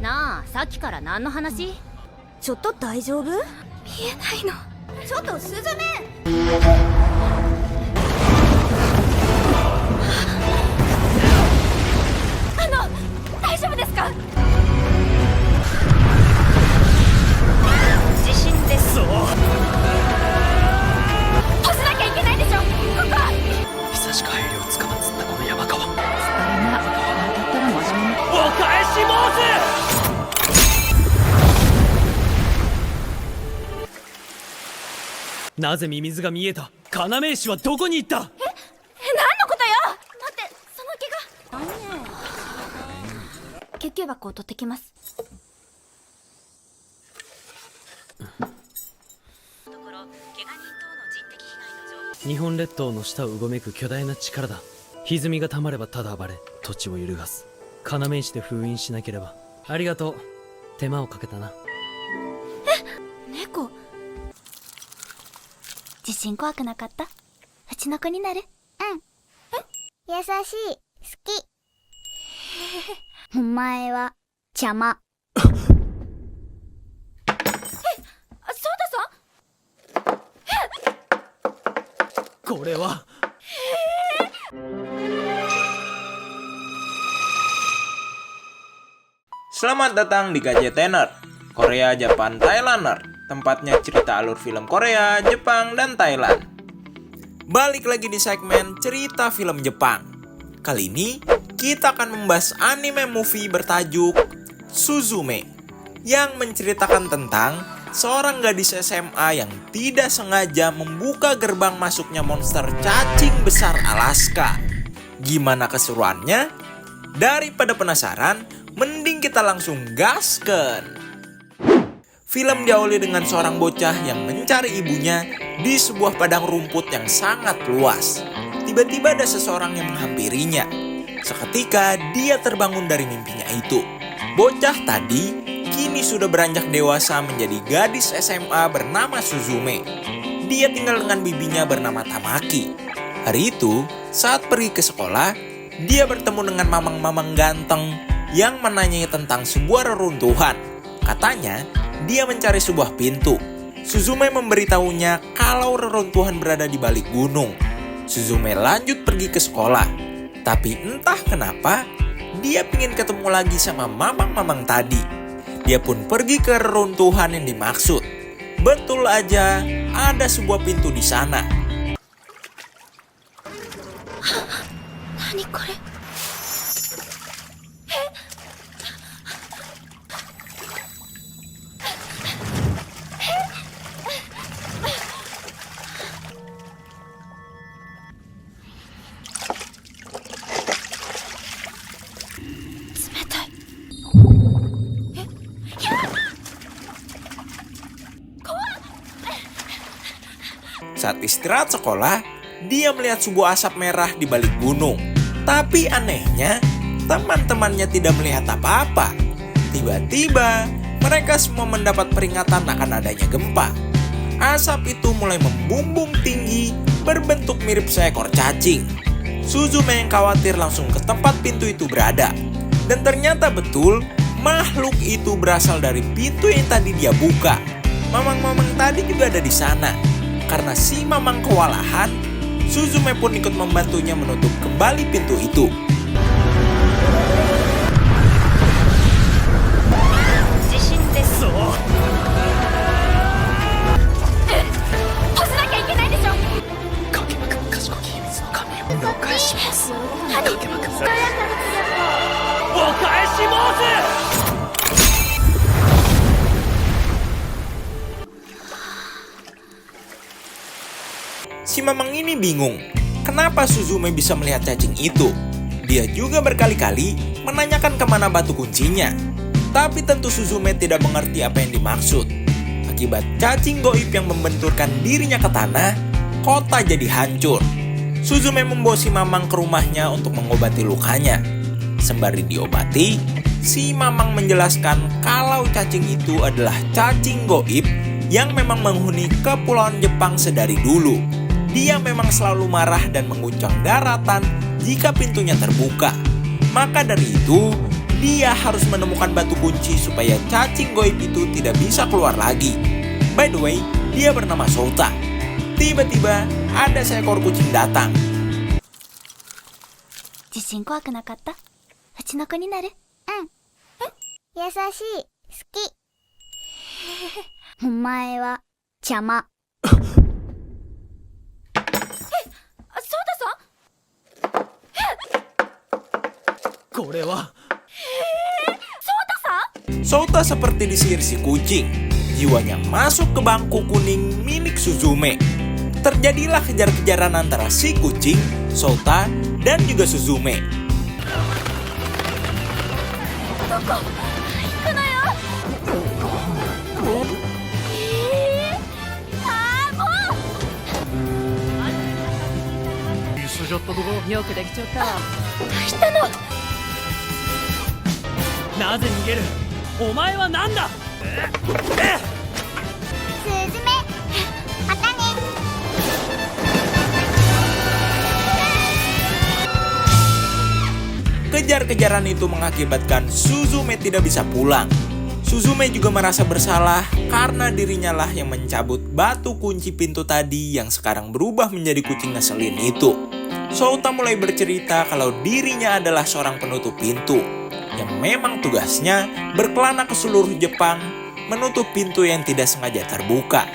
なあ、さっきから何の話？ちょっと大丈夫？見えないの。ちょっとスズメ。大丈夫ですか？地震です。閉じなきゃいけないでしょ。ここは久しく配慮をつかまつったこの山川。あれな、当たったらまだお返し坊主。なぜミミズが見えた？要石はどこに行った？何のことよ。待って、その気が。救急箱を取ってきます。日本列島の下をうごめく巨大な力だ。歪みがたまればただ暴れ、土地を揺るがす。要石で封印しなければ。ありがとう。手間をかけたな。猫。地震怖くなかった？うちの子になる？優しい、好き。お前は邪魔。そうだぞ。これはSelamat datang di Gadgetener, Korea, Japan, Thailander. Tempatnya cerita alur film Korea, Jepang, dan Thailand. Balik lagi di segmen cerita film Jepang. Kali ini kita akan membahas anime movie bertajuk Suzume, yang menceritakan tentang seorang gadis SMA yang tidak sengaja membuka gerbang masuknya monster cacing besar Alaska. Gimana keseruannya? Daripada penasaran, mending kita langsung gasken. Film diawali dengan seorang bocah yang mencari ibunya di sebuah padang rumput yang sangat luas. Tiba-tiba ada seseorang yang menghampirinya. Seketika dia terbangun dari mimpinya itu. Bocah tadi kini sudah beranjak dewasa menjadi gadis SMA bernama Suzume. Dia tinggal dengan bibinya bernama Tamaki. Hari itu, saat pergi ke sekolah, dia bertemu dengan mamang-mamang ganteng yang menanyai tentang sebuah reruntuhan. Katanya, dia mencari sebuah pintu. Suzume memberitahunya kalau reruntuhan berada di balik gunung. Suzume lanjut pergi ke sekolah. Tapi entah kenapa, dia ingin ketemu lagi sama mamang-mamang tadi. Dia pun pergi ke reruntuhan yang dimaksud. Betul aja, ada sebuah pintu di sana. Nani kore? Saat istirahat sekolah, dia melihat sebuah asap merah di balik gunung. Tapi anehnya, teman-temannya tidak melihat apa-apa. Tiba-tiba, mereka semua mendapat peringatan akan adanya gempa. Asap itu mulai membumbung tinggi, berbentuk mirip seekor cacing. Suzume yang khawatir langsung ke tempat pintu itu berada. Dan ternyata betul, makhluk itu berasal dari pintu yang tadi dia buka. Mamang-mamang tadi juga ada di sana. Karena si mamang kewalahan, Suzume pun ikut membantunya menutup kembali pintu itu. Si mamang ini bingung, kenapa Suzume bisa melihat cacing itu. Dia juga berkali-kali menanyakan kemana batu kuncinya. Tapi tentu Suzume tidak mengerti apa yang dimaksud. Akibat cacing goib yang membenturkan dirinya ke tanah, kota jadi hancur. Suzume membawa si mamang ke rumahnya untuk mengobati lukanya. Sembari diobati, si mamang menjelaskan kalau cacing itu adalah cacing goib yang memang menghuni kepulauan Jepang sedari dulu. Dia memang selalu marah dan mengguncang daratan jika pintunya terbuka. Maka dari itu, dia harus menemukan batu kunci supaya cacing goib itu tidak bisa keluar lagi. By the way, dia bernama Souta. Tiba-tiba, ada seekor kucing datang. 地震怖くなかった？うちの子になる？優しい、好き。お前は邪魔。これは Souta seperti disihir si kucing. Jiwanya masuk ke bangku kuning milik Suzume. Terjadilah kejar-kejaran antara si kucing, Souta, dan juga Suzume. Yoくできちゃったなぜ逃げる？お前は何だ？スズメ、またね。Kejar-kejaran itu mengakibatkan Suzume tidak bisa pulang. Suzume juga merasa bersalah karena dirinya lah yang mencabut batu kunci pintu tadi yang sekarang berubah menjadi kucing ngeselin itu. Souta mulai bercerita kalau dirinya adalah seorang penutup pintu yang memang tugasnya berkelana ke seluruh Jepang menutup pintu yang tidak sengaja terbuka.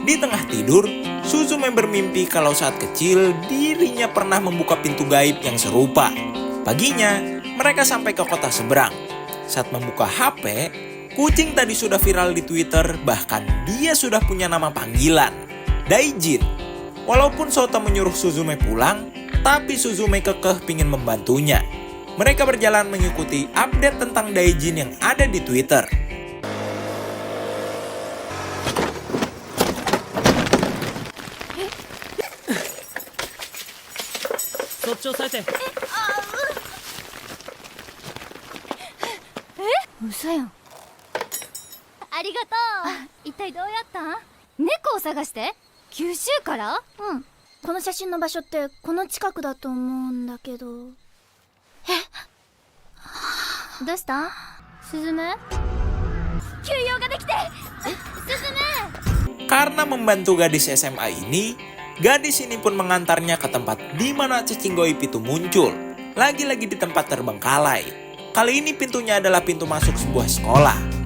Di tengah tidur, Suzume bermimpi kalau saat kecil dirinya pernah membuka pintu gaib yang serupa. Paginya, mereka sampai ke kota seberang. Saat membuka HP, kucing tadi sudah viral di Twitter, bahkan dia sudah punya nama panggilan, Daijin. Walaupun Souta menyuruh Suzume pulang, tapi Suzume kekeh pingin membantunya. Mereka berjalan mengikuti update tentang Daijin yang ada di Twitter. Usoよ。ありがとう。一体どうやったん？猫を探して？九州から？この写真の場所ってこの近くだと思うんだけど。どうした？スズメ？休養ができて！スズメ！ Karena membantu gadis SMA ini, gadis ini pun mengantarnya ke tempat di mana cacing goib itu muncul. Lagi-lagi di tempat terbengkalai. Kali ini pintunya adalah pintu masuk sebuah sekolah.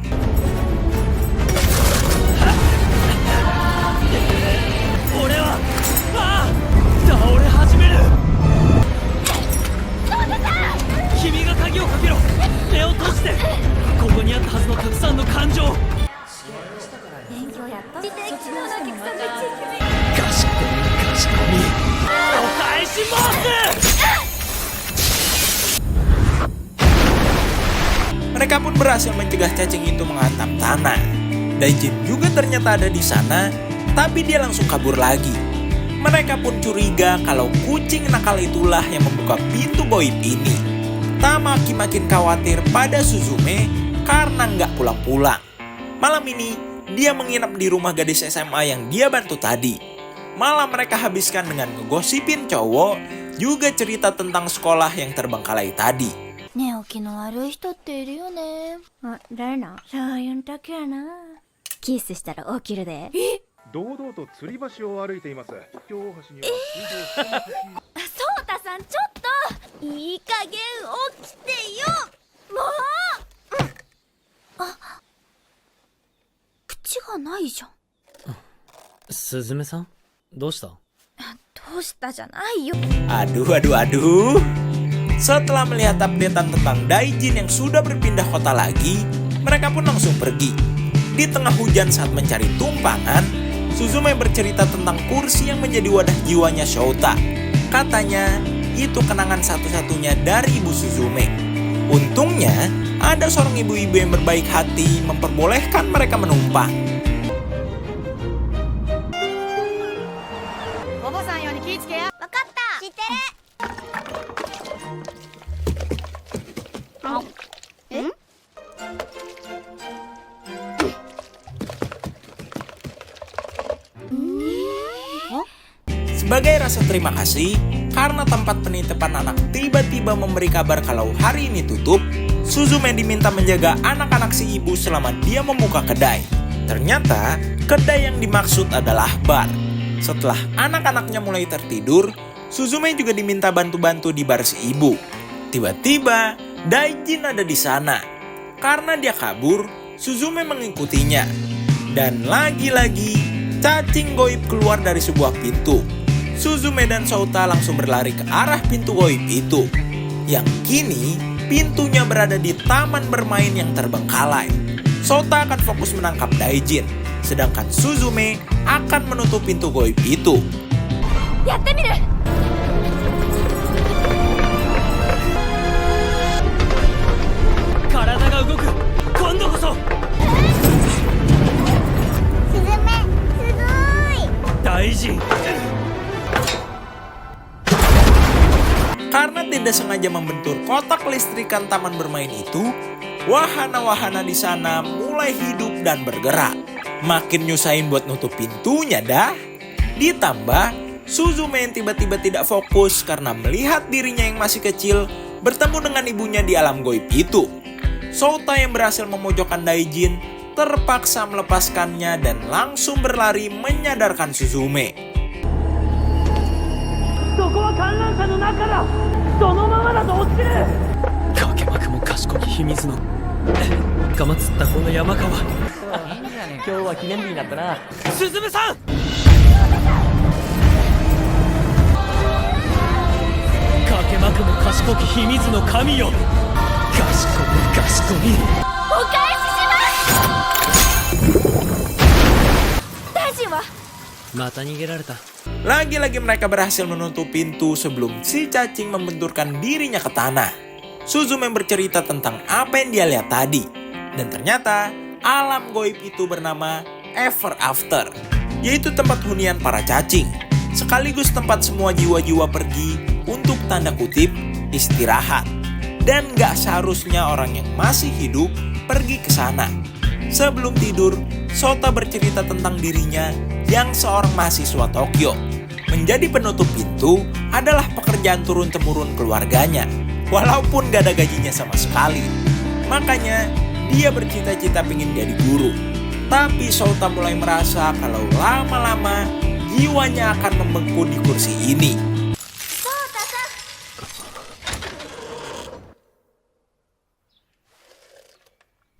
Mereka pun berhasil mencegah cacing itu menghantam tanah. Daijin juga ternyata ada di sana, tapi dia langsung kabur lagi. Mereka pun curiga kalau kucing nakal itulah yang membuka pintu goib ini. Tamaki makin khawatir pada Suzume karena nggak pulang-pulang. Malam ini, dia menginap di rumah gadis SMA yang dia bantu tadi. Malam mereka habiskan dengan ngegosipin cowok, juga cerita tentang sekolah yang terbengkalai tadi. 寝起きの悪い人っているよね。あ、誰な？そういうんだけやな。キスしたら起きるで。堂々と吊り橋を歩いています。京大橋には水道そうたさん、ちょっといい加減起きてよ。もう、あ、口がないじゃん。スズメさん、どうした？どうしたじゃないよ。 Aduh. Setelah melihat updatean tentang Daijin yang sudah berpindah kota lagi, mereka pun langsung pergi. Di tengah hujan saat mencari tumpangan, Suzume bercerita tentang kursi yang menjadi wadah jiwanya Souta. Katanya, itu kenangan satu-satunya dari ibu Suzume. Untungnya, ada seorang ibu-ibu yang berbaik hati memperbolehkan mereka menumpang. Sebagai rasa terima kasih, Karena tempat penitipan anak tiba-tiba memberi kabar kalau hari ini tutup, Suzume diminta menjaga anak-anak si ibu selama dia membuka kedai. Ternyata, kedai yang dimaksud adalah bar. Setelah anak-anaknya mulai tertidur, Suzume juga diminta bantu-bantu di bar si ibu. Tiba-tiba, Daijin ada di sana. Karena dia kabur, Suzume mengikutinya. Dan lagi-lagi, cacing goib keluar dari sebuah pintu. Suzume dan Souta langsung berlari ke arah pintu goib itu. Yang kini, pintunya berada di taman bermain yang terbengkalai. Souta akan fokus menangkap Daijin, sedangkan Suzume akan menutup pintu goib itu. Yattemiru! Karada ga ugoku. Kondo koso. Suzume, sugoi! Daijin. Karena tidak sengaja membentur kotak listrikan taman bermain itu, wahana-wahana di sana mulai hidup dan bergerak. Makin nyusahin buat nutup pintunya dah. Ditambah, Suzume yang tiba-tiba tidak fokus karena melihat dirinya yang masih kecil bertemu dengan ibunya di alam goib itu. Souta yang berhasil memojokkan Daijin terpaksa melepaskannya dan langsung berlari menyadarkan Suzume. そこは観覧車の中だ。そのままだと落ちる。かけまくも賢き秘密のかまつったこの山川。今日は記念日になったな。すずめさん。かけまくも賢き秘密の神よ。賢み賢み。お返しします大臣はまた逃げられた。 Lagi-lagi mereka berhasil menutup pintu sebelum si cacing membenturkan dirinya ke tanah. Suzume bercerita tentang apa yang dia lihat tadi. Dan ternyata alam goib itu bernama Ever After, yaitu tempat hunian para cacing. Sekaligus tempat semua jiwa-jiwa pergi untuk tanda kutip istirahat. Dan gak seharusnya orang yang masih hidup pergi ke sana. Sebelum tidur, Souta bercerita tentang dirinya yang seorang mahasiswa Tokyo. Menjadi penutup pintu adalah pekerjaan turun-temurun keluarganya, walaupun gak ada gajinya sama sekali. Makanya, dia bercita-cita pengen jadi guru. Tapi Souta mulai merasa kalau lama-lama jiwanya akan membengkak di kursi ini.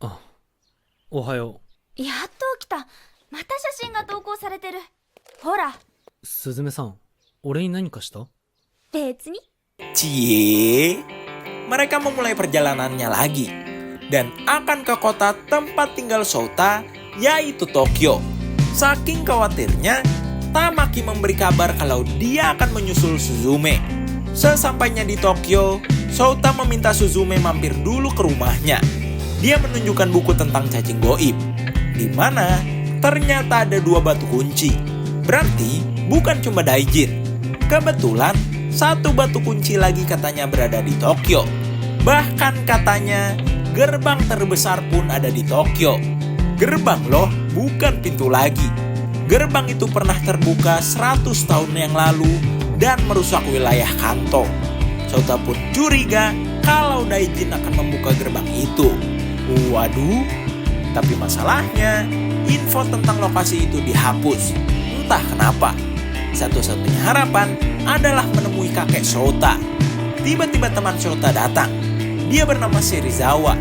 Ah, ohayo. やっと起きた。また写真が投稿されてる。ほら、すずめさん、俺に何かした？別に。 Cie, mereka memulai perjalanannya lagi dan akan ke kota tempat tinggal Souta, yaitu Tokyo. Saking khawatirnya, Tamaki memberi kabar kalau dia akan menyusul Suzume. Sesampainya di Tokyo, Souta meminta Suzume mampir dulu ke rumahnya. Dia menunjukkan buku tentang cacing goib, di mana ternyata ada 2 batu kunci. Berarti bukan cuma Daijin. Kebetulan 1 batu kunci lagi katanya berada di Tokyo. Bahkan katanya gerbang terbesar pun ada di Tokyo. Gerbang loh, bukan pintu lagi. Gerbang itu pernah terbuka 100 tahun yang lalu dan merusak wilayah Kanto. Souta pun curiga kalau Daijin akan membuka gerbang itu. Waduh, tapi masalahnya info tentang lokasi itu dihapus. Entah kenapa. Satu-satunya harapan adalah menemui kakek Souta. Tiba-tiba teman Souta datang. Dia bernama Serizawa.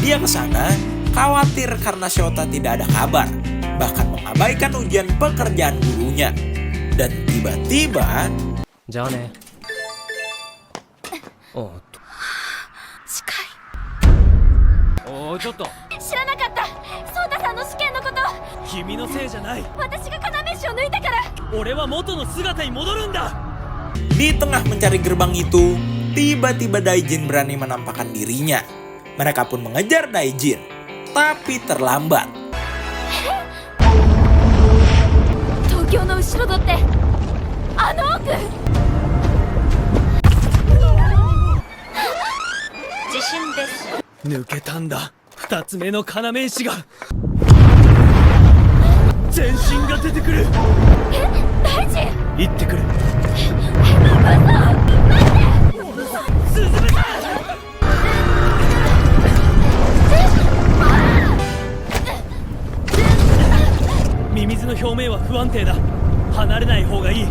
Dia ke sana khawatir karena Souta tidak ada kabar, bahkan mengabaikan ujian pekerjaan gurunya. Dan tiba-tiba, じゃあね。おっと。近い。おいちょっと。知らなかった。ソウタさんの試験のこと。君のせいじゃない。私が要石を抜いたから。俺は元の姿に戻るんだ。 di tengah mencari gerbang itu, tiba-tiba Daijin berani menampakkan dirinya. Mereka pun mengejar Daijin, tapi terlambat. 東京の後ろ戸ってあの奥。地震です。抜けたんだ。2つ目の要石が。全身が出てくる。大臣。行ってくる。嘘。不安定だ。離れない方がいい。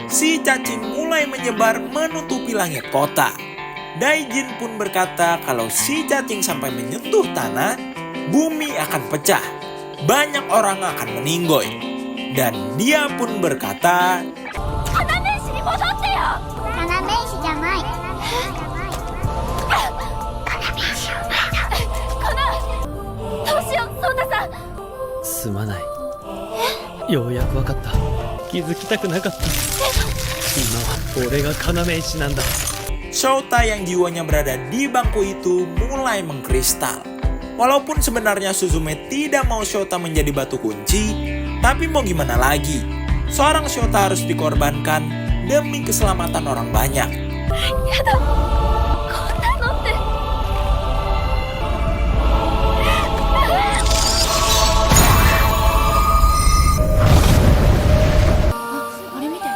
Si cacing mulai menyebar menutupi langit kota. Daijin pun berkata kalau si cacing sampai menyentuh tanah, bumi akan pecah. Banyak orang akan meninggoy. Dan dia pun berkata, 花面師に戻ってよ。カナメイシじゃない。どうしよう、ソータさん。すまない。ようやくわかった。気づきたくなかった。今は俺が要石なんだ。 Shota yang jiwanya berada di bangku itu mulai mengkristal. Walaupun sebenarnya Suzume tidak mau Shota menjadi batu kunci, tapi mau gimana lagi? Seorang Shota harus dikorbankan demi keselamatan orang banyak. やだ、こんなのって。あれ見て。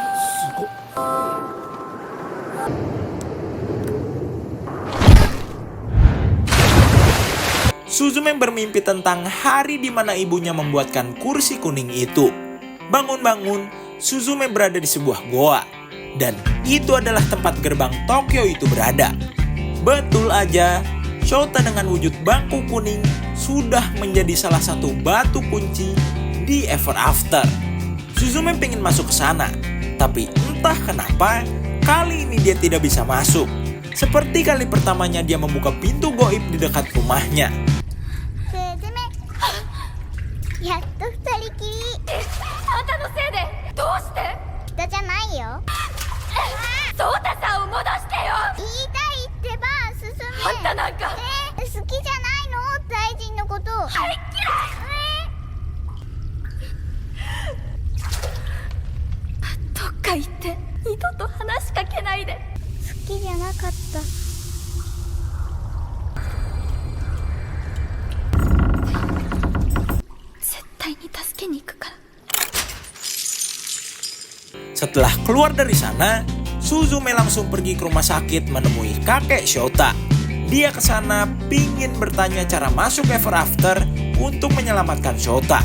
Suzume bermimpi tentang hari di mana ibunya membuatkan kursi kuning itu. Bangun-bangun, Suzume berada di sebuah goa. Dan itu adalah tempat gerbang Tokyo itu berada. Betul aja, Shota dengan wujud bangku kuning sudah menjadi salah satu batu kunci di Ever After. Suzume pengen masuk ke sana, tapi entah kenapa kali ini dia tidak bisa masuk. Seperti kali pertamanya dia membuka pintu goib di dekat rumahnya. やっと二人きり。あんたのせいで。どうして。人じゃないよ。ソータさんを戻してよ。言いたいってば、進め。あんたなんか。好きじゃないの、大臣のこと。大っ嫌い。どっか行って二度と話しかけないで。好きじゃなかった。 Setelah keluar dari sana, Suzume langsung pergi ke rumah sakit menemui kakek Shota. Dia ke sana pingin bertanya cara masuk Ever After untuk menyelamatkan Shota.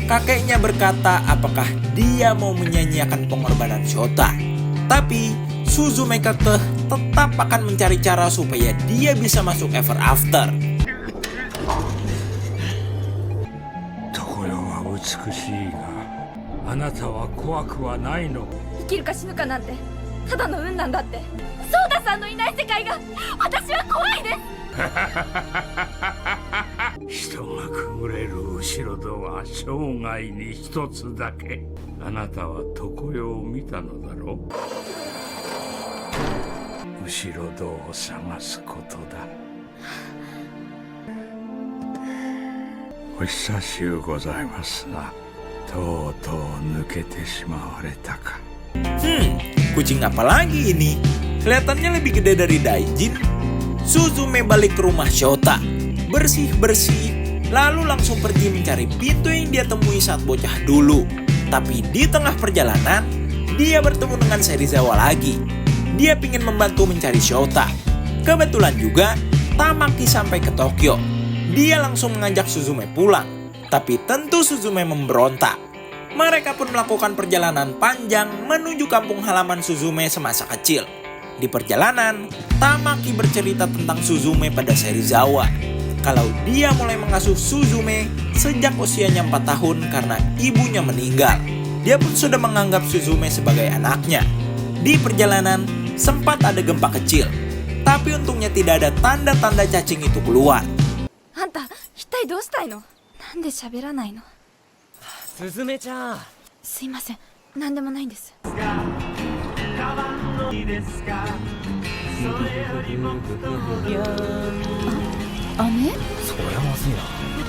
Kakeknya berkata apakah dia mau menyanyiakan pengorbanan Shota. Tapi Suzume kekeh tetap akan mencari cara supaya dia bisa masuk Ever After. あなたは怖くはないの。生きるか死ぬかなんてただの運なんだって。ソータさんのいない世界が私は怖いです。人がくぐれる後ろ戸は生涯に一つだけ。あなたは常世を見たのだろう。後ろ戸を探すことだ。お久しゅうございますな。 とうとう抜けてしまわれたか。Kucing apa lagi ini? Kelihatannya lebih gede dari Daijin. Suzume balik ke rumah Shota, bersih-bersih, lalu langsung pergi mencari pintu yang dia temui saat bocah dulu. Tapi di tengah perjalanan, dia bertemu dengan Serizawa lagi. Dia ingin membantu mencari Shota. Kebetulan juga, Tamaki sampai ke Tokyo. Dia langsung mengajak Suzume pulang. Tapi tentu Suzume memberontak. Mereka pun melakukan perjalanan panjang menuju kampung halaman Suzume semasa kecil. Di perjalanan, Tamaki bercerita tentang Suzume pada Serizawa. Kalau dia mulai mengasuh Suzume sejak usianya 4 tahun karena ibunya meninggal. Dia pun sudah menganggap Suzume sebagai anaknya. Di perjalanan, sempat ada gempa kecil. Tapi untungnya tidak ada tanda-tanda cacing itu keluar. あんた、一体どうしたいの？なんで喋らないの？すずめちゃん。すいません、なんでもないんです。雨？そりゃまずい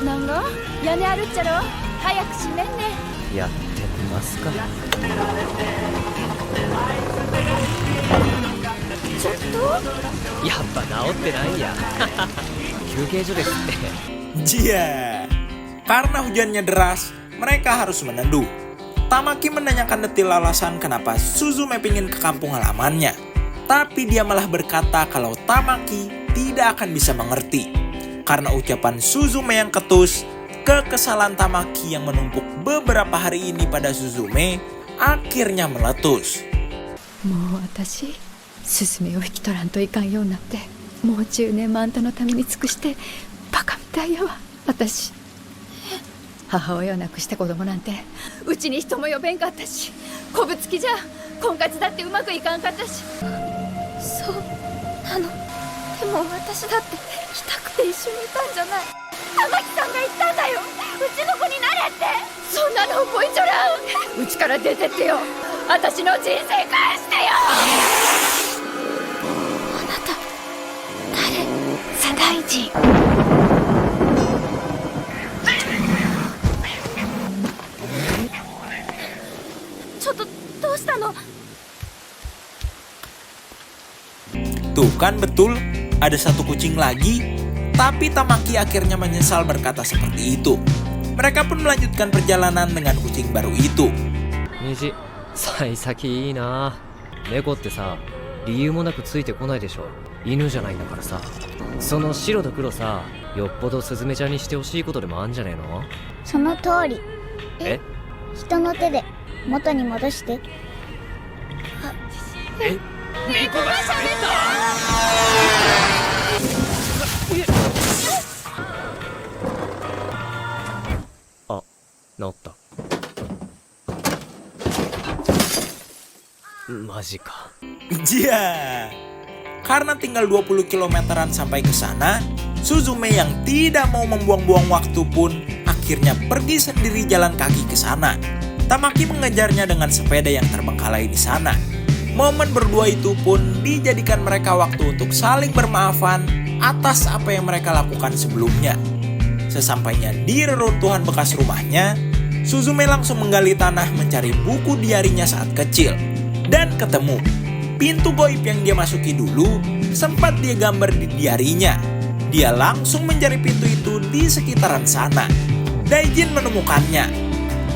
な。なんが？屋根あるっちゃろ？早く閉めんね。やってますか。ちょっと？やっぱ治ってないや。休憩所ですって。Jia, karena hujannya deras, mereka harus meneduh. Tamaki menanyakan detail alasan kenapa Suzume pingin ke kampung halamannya. Tapi dia malah berkata kalau Tamaki tidak akan bisa mengerti. Karena ucapan Suzume yang ketus, Kekesalan Tamaki yang menumpuk beberapa hari ini pada Suzume akhirnya meletus. もう私スズメを引き取らんといかんようになって、もう10年もあんたのために尽くしてバカみたいやわ私。母親を亡くした子供なんてうちに人も呼べんかったし、こぶつきじゃ婚活だってうまくいかんかったし。そうなの。でも私だって来たくて一緒にいたんじゃない。玉木さんが言ったんだよ、うちの子になれって。そんなの覚えちょらん。うちから出てってよ、私の人生返してよ。あなた誰？左大臣。ちょっとどうしたの？ Tuh kan betul, ada satu kucing lagi. Tapi Tamaki akhirnya menyesal berkata seperti itu. Mereka pun melanjutkan perjalanan dengan kucing baru itu. 虹、幸先いいな。猫ってさ、理由もなくついてこないでしょ。犬じゃないんだからさ。その白と黒さ、よっぽどスズメちゃんにしてほしいことでもあんじゃねえの？その通り。え？人の手で元に戻して。え？猫が喋った！あ、治った。マジか。Jia. Karena tinggal 20 kilometeran sampai ke sana, Suzume yang tidak mau membuang-buang waktu pun akhirnya pergi sendiri jalan kaki ke sana. Tamaki mengejarnya dengan sepeda yang terbengkalai di sana. Momen berdua itu pun dijadikan mereka waktu untuk saling bermaafan atas apa yang mereka lakukan sebelumnya. Sesampainya di reruntuhan bekas rumahnya, Suzume langsung menggali tanah mencari buku diarinya saat kecil. Dan ketemu. Pintu goib yang dia masuki dulu sempat dia gambar di diarinya. Dia langsung mencari pintu itu di sekitaran sana. Daijin menemukannya.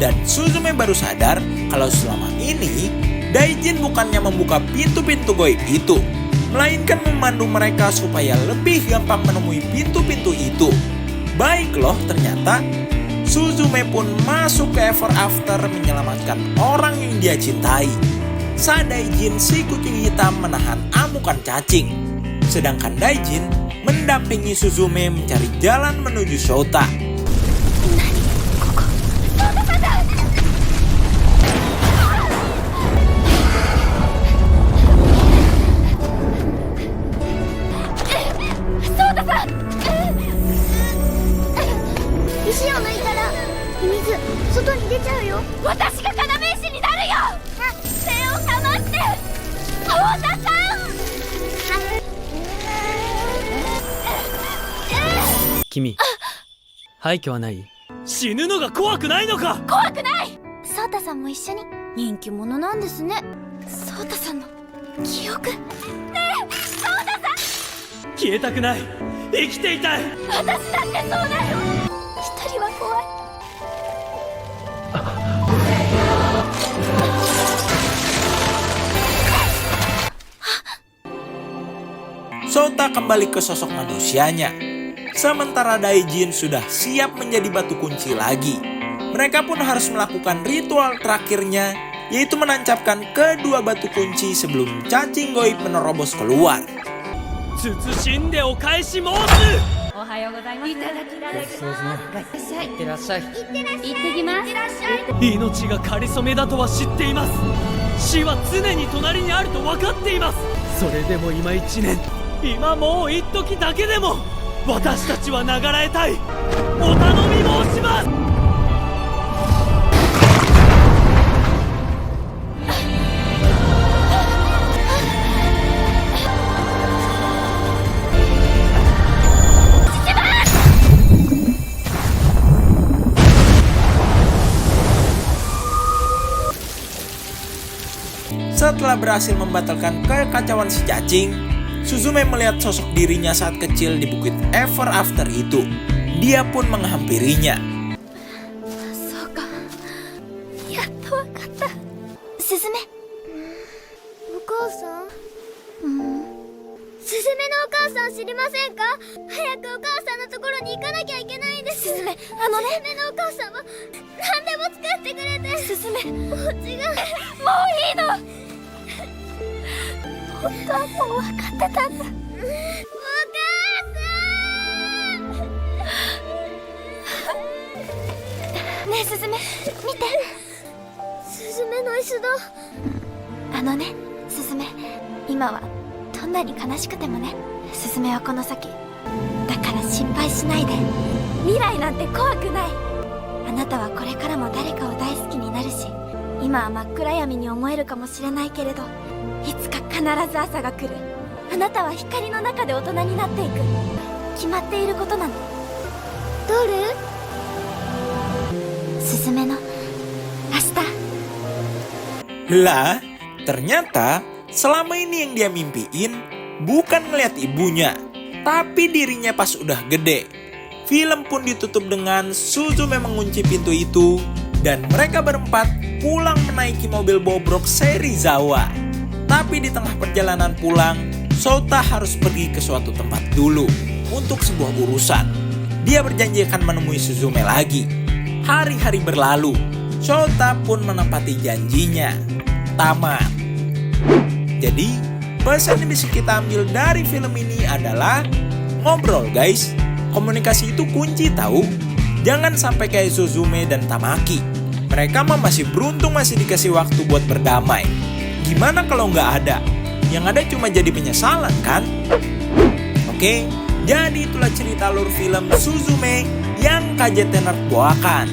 Dan Suzume baru sadar kalau selama ini Daijin bukannya membuka pintu-pintu goib itu, melainkan memandu mereka supaya lebih gampang menemui pintu-pintu itu. Baik loh, ternyata Suzume pun masuk ke Ever After menyelamatkan orang yang dia cintai. Saat Daijin si kucing hitam menahan amukan cacing, sedangkan Daijin mendampingi Suzume mencari jalan menuju Shota. Kimi, 廃墟はない？死ぬのが怖くないのか？怖くない。ソータさんも一緒に。人気者なんですね。ソータさんの記憶。ねえ、ソータさん。消えたくない。生きていたい。私だってそうだよ。一人は怖い。Shota kembali ke sosok manusianya. Sementara Daijin sudah siap menjadi batu kunci lagi. Mereka pun harus melakukan ritual terakhirnya, yaitu menancapkan kedua batu kunci sebelum cacing goib menerobos keluar. Setelah berhasil membatalkan kekacauan si cacing, Suzume melihat sosok dirinya saat kecil di bukit Ever After itu. Dia pun menghampirinya. Soka, yatto wakatta. Suzume. お母さん、スズメのお母さん知りませんか？早くお母さんのところに行かなきゃいけないんです。すずめ、あのね、すずめのお母さんは何でも作ってくれて。すずめ、お家がもういいの。本当はもう分かってたんだ。お母さん。ねえすずめ、見て。すずめの椅子だ。あのね、すずめ、今はどんなに悲しくてもね、すずめはこの先、だから心配しないで。未来なんて怖くない。あなたはこれからも誰かを大好きになるし、今は真っ暗闇に思えるかもしれないけれど、いつか必ず朝が来る。あなたは光の中で大人になっていく。決まっていることなの。どれ？すずめの明日。 Lah, ternyata selama ini yang dia mimpiin bukan ngeliat ibunya, tapi dirinya pas udah gede. Film pun ditutup dengan Suzume mengunci pintu itu dan mereka berempat pulang menaiki mobil bobrok Serizawa. Tapi di tengah perjalanan pulang, Sota harus pergi ke suatu tempat dulu untuk sebuah urusan. Dia berjanji akan menemui Suzume lagi. Hari-hari berlalu, Sota pun menepati janjinya. Tamat. Jadi, pesan yang bisa kita ambil dari film ini adalah ngobrol guys. Komunikasi itu kunci tahu. Jangan sampai kayak Suzume dan Tamaki. Mereka mah masih beruntung masih dikasih waktu buat berdamai. Gimana kalau nggak ada? Yang ada cuma jadi penyesalan kan? Oke, jadi itulah cerita alur film Suzume yang KJT Nerd bawakan.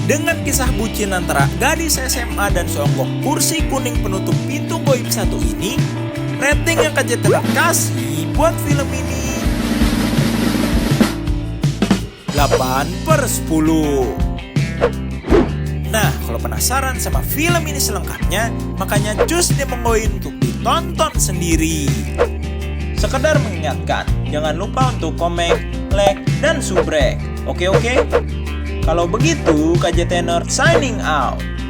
Dengan kisah bucin antara gadis SMA dan seonggok kursi kuning penutup pintu goib satu ini, rating yang KJT Nerd kasih buat film ini 8/10. Nah, kalau penasaran sama film ini selengkapnya, makanya cus dimongoin untuk ditonton sendiri. Sekedar mengingatkan, jangan lupa untuk komen, like, dan subrek. Oke? Kalau begitu, KJT Nerd signing out.